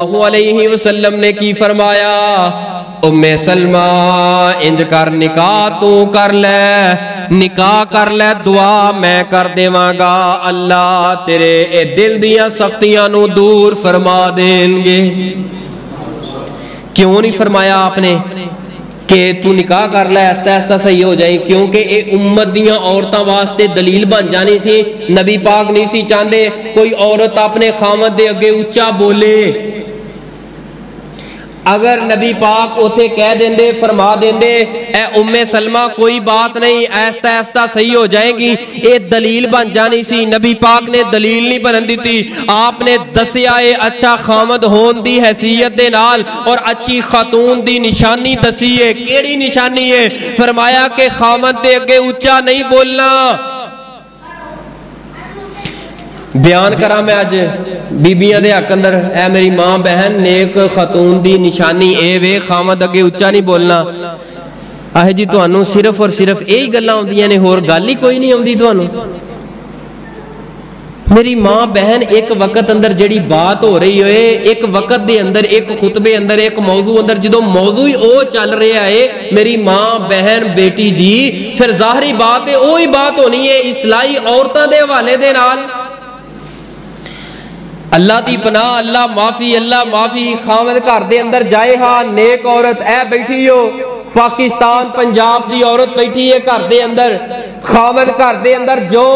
اللہ علیہ وسلم نے کی فرمایا، ام سلمہ انج کر نکاح تو کر لے، نکاح کر لے، دعا میں کر دیواں گا، اللہ تیرے اے دل دیاں سختیاں نو دور فرما دیں گے۔ کیوں نہیں فرمایا آپ نے کہ تو نکاح کر لے ایسا ایسا صحیح ہو جائے؟ کیونکہ اے امت دیاں عورتاں واسطے دلیل بن جانی سی۔ نبی پاک نہیں سی چاہندے کوئی عورت اپنے خامد دے اگے اونچا بولے۔ اگر نبی پاک اوتھے کہہ دیندے، فرما دیندے اے ام سلمہ کوئی بات نہیں، ایستا ایستا صحیح ہو جائے گی، اے دلیل بن جانی سی۔ نبی پاک نے دلیل نہیں بنن دیتی، آپ نے دسیا اے اچھا خامد ہون دی حیثیت دے نال اور اچھی خاتون دی نشانی دسی ہے۔ کیڑی نشانی ہے؟ فرمایا کہ خامد دے اگے اونچا نہیں بولنا۔ بیان کرا میں آج بیبیاں دے حق اندر، اے میری ماں بہن نیک خاتون دی نشانی اے وے خامد اگے اونچا نہیں بولنا۔ آہ جی تانوں صرف اور صرف یہی گلاں ہوندیاں نے، ہور گل ہی کوئی نہیں ہوندی تانوں؟ میری ماں بہن ایک وقت اندر جڑی بات ہو رہی ہوئے، ایک وقت دے اندر، ایک خطبے اندر، ایک موضوع اندر جدو موضوع او چل رہا ہے میری ماں بہن بیٹی جی، پھر ظاہری بات ہے وہی بات ہونی ہے اصلاحی عورتاں دے حوالے دے نال۔ اللہ دی پناہ، اللہ معافی، خامد گھر دے اندر جائے ہاں نیک عورت اے بیٹھی ہو، پاکستان پنجاب دی عورت بیٹھی ہے گھر دے اندر، خامد گھر دے اندر جو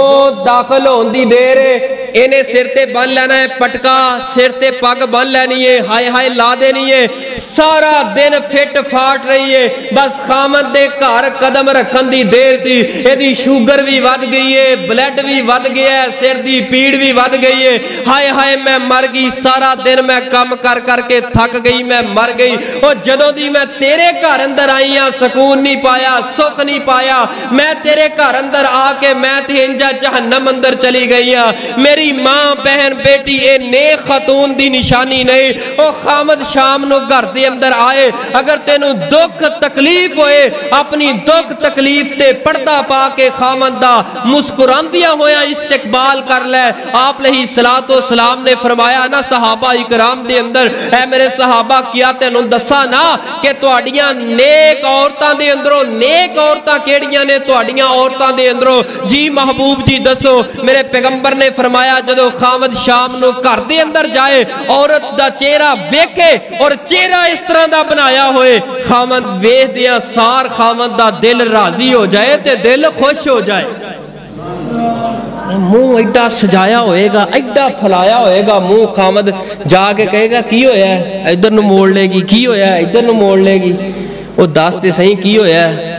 داخل ہون دی دیر ہے انہیں سر تے بن لینا ہے پٹکا، سر تے پگ بن لینی ہے، ہائے ہائے لا دینی ہے، سارا دن فٹ فاٹ رہی ہے، بس خامد دے گھر قدم رکھن دی دیر سی، ایدی شوگر بھی ود گئی ہے، بلڈ بھی ود گیا ہے، سر دی پیڑ بھی ود گئی ہے، ہائے ہائے میں مر گئی، سارا دن میں کم کر کے تھک گئی، میں مر گئی، اور جدوں دی میں تیرے گھر اندر آئی ہاں سکون نہیں پایا، سکھ نہیں پایا، میں تیرے گھر اندر آ کے میں تے انجا جہنم اندر چلی گئی ہاں۔ میری ماں بہن بیٹی اے نیک خاتون دی نشانی نہیں۔ او خامد شام نو گھر دے اندر آئے، اگر تینوں دکھ تکلیف ہوئے اپنی دکھ تکلیف تے پردہ پا کے خامد دا مسکراندیاں ہویا استقبال کر لے۔ آپ علیہ السلام نے فرمایا نا صحابہ اکرام دے اندر، اے میرے صحابہ کیا تینوں دسا نا کہ تواڈیاں نیک عورتاں دے اندروں، نیک عورتاں کیڑیاں نے تواڈیاں عورتاں دے اندروں؟ جی محبوب جی دسو۔ میرے پیغمبر نے فرمایا جدو خامد شام نو گھر دے اندر جائے عورت دا چہرہ ویکھے اور چہرہ اس طرح دا بنایا ہوئے، خامد ویکھ دیاں سار خامد دا دل راضی ہو جائے تے دل خوش ہو جائے۔ منہ ایڈا سجایا ہوئے گا، ایڈا پھلایا ہوئے گا منہ، خامد جا کے کہے گا کی ہویا ہے؟ ادھر نو موڑ لے گی، کی ہویا ہے؟ ادھر نو موڑ لے گی۔ وہ داستے صحیح کی ہویا ہے؟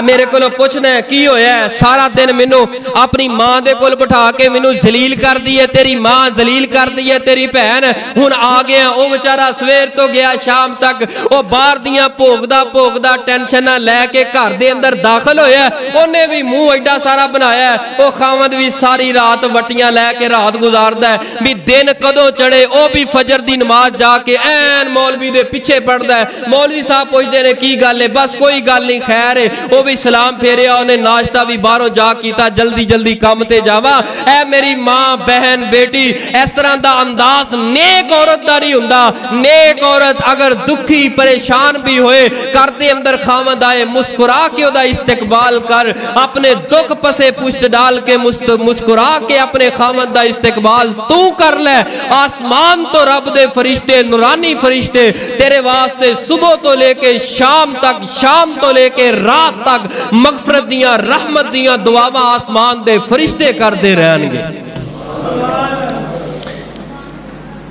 میرے کو پوچھنا ہے کی ہویا ہے؟ سارا دن مینوں اپنی ماں دے کول بٹھا کے مینوں ذلیل کر دی ہے، تیری ماں ذلیل کر دی ہے، تیری بہن ہن آ گیا، او بیچارہ سویر تو گیا شام تک، او باہر دیاں بھوگدا ٹینشناں لے کے گھر دے اندر داخل ہویا ہے، اونے بھی منہ ایڈا سارا بنایا ہے، او خامد بھی ساری رات وٹیاں لے کے رات گزاردا ہے، بھی دن کدوں چڑھے او بھی فجر دی نماز جا کے این مولوی دے پیچھے پڑھدا ہے۔ مولوی صاحب پوچھدے نے کی گل ہے؟ بس کوئی گل نہیں، خیر ہے۔ وہ بھی سلام پھیریا، انہیں ناشتہ بھی باہروں جا کیتا، جلدی کام تے جاوا۔ اے میری ماں بہن بیٹی، اس طرح دا انداز نیک عورت دا نہیں ہوندا۔ نیک عورت اگر دکھی پریشان بھی ہوئے کر دے اندر خامد آئے، مسکرا کے دا استقبال کر، اپنے دکھ پسے پشت ڈال کے مسکرا کے اپنے خامد دا استقبال تو کر لے۔ آسمان تو رب دے فرشتے، نورانی فرشتے تیرے واسطے صبح تو لے کے شام تک، شام تو لے کے رات تک مغفرت دیاں رحمت دیاں دعاواں آسمان دے فرشتے کر دے رہن گے۔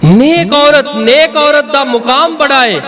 نیک عورت دا مقام بڑھائے۔